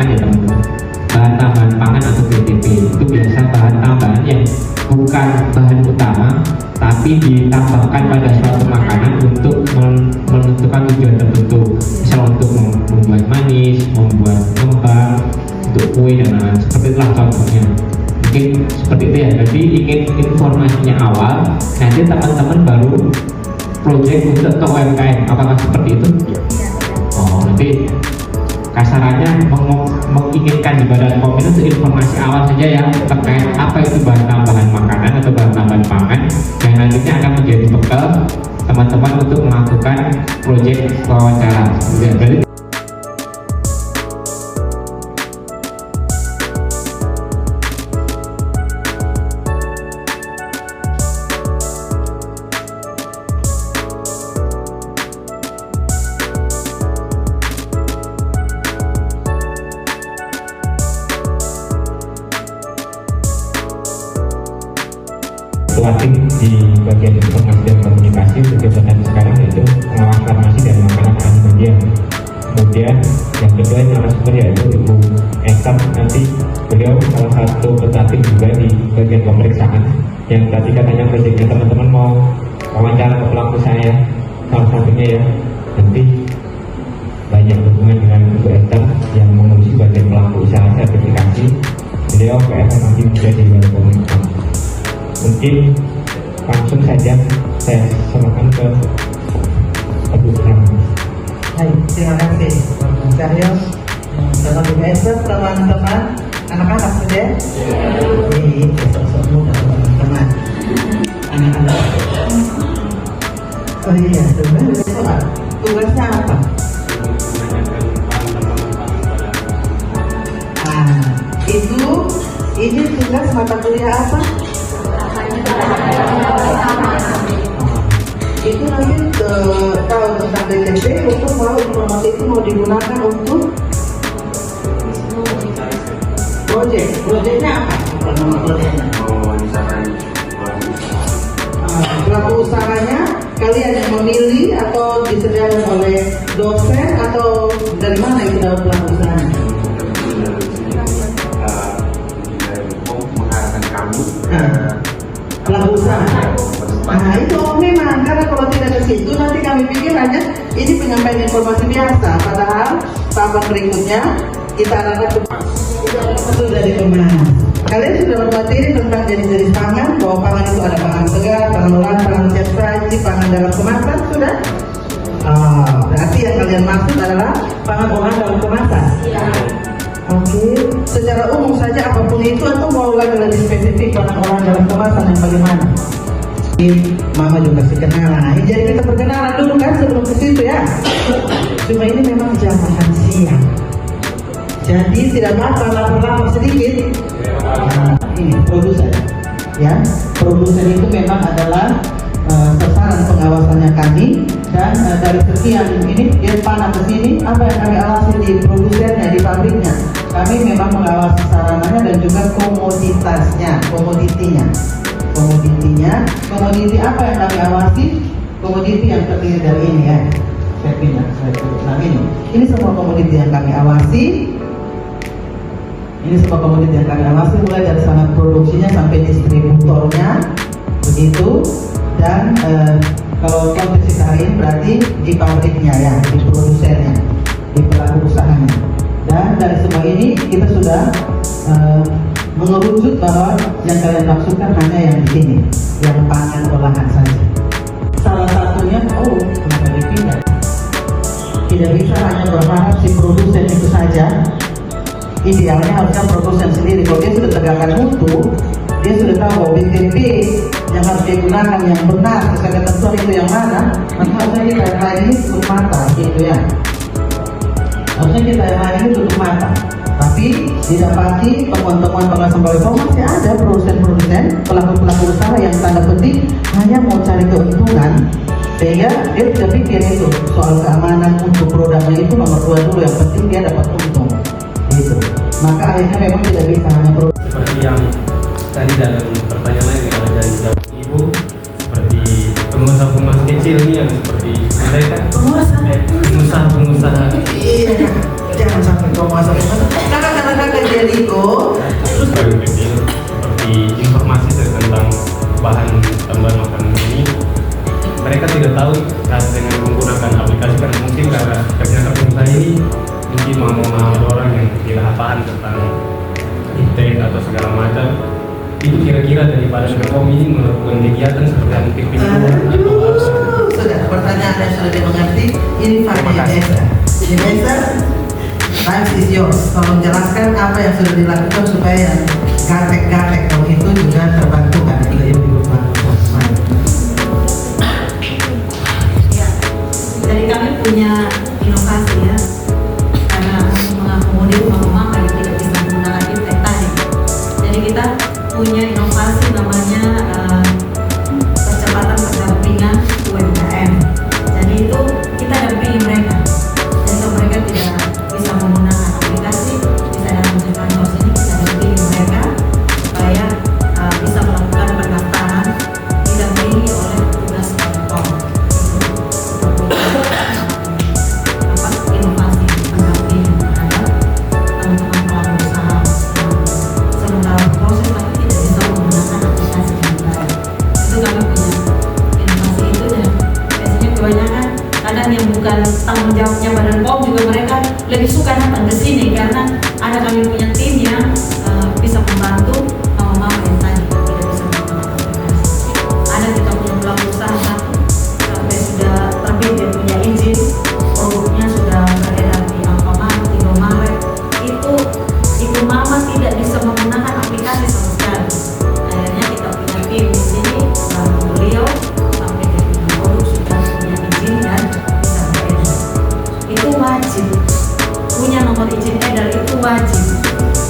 pangan ya teman-teman, bahan tambahan pangan atau BTP itu biasa bahan tambahan yang bukan bahan utama tapi ditambahkan pada suatu makanan untuk menentukan tujuan tertentu, misal untuk membuat manis, membuat kembang, untuk kue dan lain-lain, seperti itulah contohnya. Mungkin seperti itu ya. Jadi ingin informasinya awal, nanti teman-teman baru project untuk ke UMKM, apakah seperti itu? Oh, nanti kasarannya menginginkan di badan pom itu informasi awal saja ya terkait apa itu bahan tambahan makanan atau bahan tambahan pangan yang nantinya akan menjadi bekal teman-teman untuk melakukan proyek wawancara. Berarti pelatih di bagian informasi dan komunikasi untuk jabatan sekarang yaitu pengawas farmasi dan makanan media. Kemudian yang kedua narasumber yaitu Ibu Etam, nanti beliau salah satu pelatih juga di bagian pemeriksaan yang tadi katanya proyeknya teman-teman mau wawancara ke pelaku saya salah satunya ya, nanti banyak hubungan dengan Ibu Etam yang mengurusi bagian pelaku usaha sertifikasi. Beliau PFM nanti juga di bagian komunikasi. Mungkin langsung saja saya serahkan ke Ibu Etam. Hai, terima kasih Pak Cahyo. Teman-teman, anak-anak sudah? Ini sosok muda teman-teman. Anak-anak. Oh iya, sebenarnya soal tugasnya apa? Ini tugas mata kuliah apa? Itu nanti kalau tentang BTP untuk mau informasi itu mau digunakan untuk proyeknya apa? Nama proyeknya? Pelaku usahanya kalian yang memilih atau disediakan oleh dosen atau dari mana itu dapat pelaku usahanya? Mengarahkan kamu pelaku usaha. Nah itu memang karena kalau tidak ke situ nanti kami pikir hanya ini penyampaian informasi biasa, padahal tahapan berikutnya kita arahkan ke sudah dikemas. Kalian sudah mempelajari tentang jenis-jenis pangan, bahwa pangan itu ada pangan segar, pangan olahan, pangan siap saji, pangan dalam kemasan sudah. Berarti yang kalian maksud adalah pangan olahan dalam kemasan. Oke, secara umum saja apapun itu atau mau lebih spesifik pangan olahan dalam kemasan yang bagaimana? Mama juga kasih kenalan. Jadi kita perkenalan dulu kan sebelum ke situ ya. Cuma ini memang jam makan siang. Jadi tidak apa-apa lapar-lapar sedikit. Nah, ini produsen. Ya, produsen itu memang adalah sasaran pengawasannya kami dan dari sekian ini dia panah ke sini apa yang kami awasi di produsennya di pabriknya. Kami memang mengawasi sarananya dan juga komoditasnya, komoditinya. Komoditi apa yang kami awasi? Komoditi yang terdiri dari ini ya. Saya pindah, nah ini semua komoditi yang kami awasi. Ini semua komoditi yang kami awasi mulai dari sangat produksinya sampai distributornya, begitu. Dan kalau konteks hari ini berarti di pabriknya ya, di produsennya, di pelaku usahanya. Dan dari semua ini kita sudah mengerucut bahwa yang kalian maksudkan hanya yang di sini, yang pangan olahan saja. Salah satunya, kenapa dipindah? Tidak bisa hanya berharap si produsen itu saja. Idealnya harusnya produsen sendiri. Kalau dia sudah tegakkan mutu, dia sudah tahu bahwa BTP yang harus digunakan yang benar sesuai ketentuan itu yang mana, maka harusnya kita yang lain ini tutup mata, gitu ya. Harusnya kita yang lain ini tutup mata. Tapi didapati temuan-temuan pengawasan BPOM masih ada produsen-produsen, pelaku-pelaku usaha yang tanda petik hanya mau cari keuntungan, sehingga dia tidak pikir itu soal keamanan untuk produknya itu nomor 2 dulu, yang penting dia dapat untung. Gitu. Maka akhirnya memang tidak bisa hanya seperti yang tadi dalam pertanyaan lain yang ada jawab Ibu, seperti pengusaha-pengusaha kecil nih yang seperti mereka pengusaha-pengusaha. Jangan sampai pengusaha Diko. Terus Paling kecil seperti informasi tentang bahan tambahan makanan ini, mereka tidak tahu dengan menggunakan aplikasi, karena mungkin karena kerja pengusaha ini mungkin mau orang yang tidak paham tentang iptek atau segala macam. Itu kira-kira daripada BPOM ini melakukan kegiatan seperti mungkin pinjam atau apa. Sudah, pertanyaan yang sudah dimengerti. Ini Fahmi Desa. Ini Desa, time is yours. Tolong jelaskan apa yang sudah dilakukan supaya gapek-gapek kalau itu juga terbantu kan? Itu yang dibantu. Ya, jadi kami punya inovasi ya, karena untuk mengakomodir mama-mama yang tidak bisa menggunakan iptek tadi. Jadi kita punya inovasi namanya percepatan pendampingan UMKM. Jadi itu kita dampingi mereka. Jadi kalau mereka tidak bisa menggunakan aplikasi, bisa datang ke kantor sini, kita dampingi mereka supaya bisa melakukan pendaftaran didampingi oleh petugas BPOM. Inovasi pendampingan terhadap teman-teman pelaku usaha sementara proses tapi tidak bisa menggunakan aplikasi yang baik. Itu kami punya inovasi itu, dan biasanya kebanyakan kadang yang bukan tanggung jawabnya Badan POM juga mereka lebih suka datang ke sini karena ada kami punya tim yang bisa membantu mama-mama yang tadi tidak bisa menggunakan aplikasi. Ada kita punya pelaku usaha satu sampai sudah terbit dia punya izin, produknya sudah beredar di Alfamart, di Indomaret. Itu ibu mama tidak bisa menggunakan aplikasi sama sekali. Akhirnya kita punya tim di sini bantu beliau sampai dia punya produk sudah punya izin dan bisa beredar. Itu wajib punya nomor izin edar, itu wajib.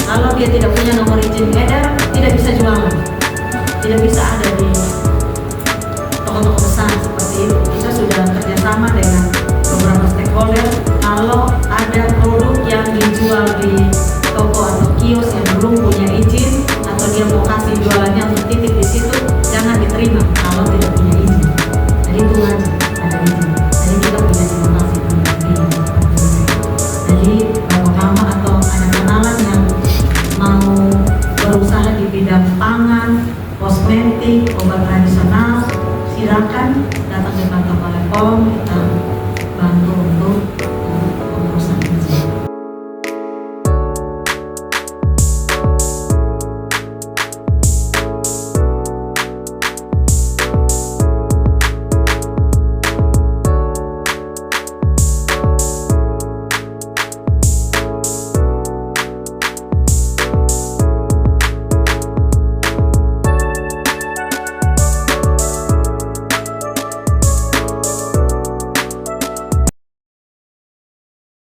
Kalau dia tidak punya nomor izin edar, tidak bisa jualan, tidak bisa ada di toko-toko besar seperti itu. Kita sudah kerjasama dengan beberapa stakeholder. Kalau ada produk yang dijual di toko atau kios yang belum punya izin atau dia mau kasih jualannya untuk titip di situ, jangan diterima kalau tidak punya izin. Jadi itu wajib ada izin. Jadi kita punya inovasi pendampingan seperti itu. Jadi mama atau ada kenalan yang mau berusaha di bidang pangan, kosmetik, obat tradisional, silakan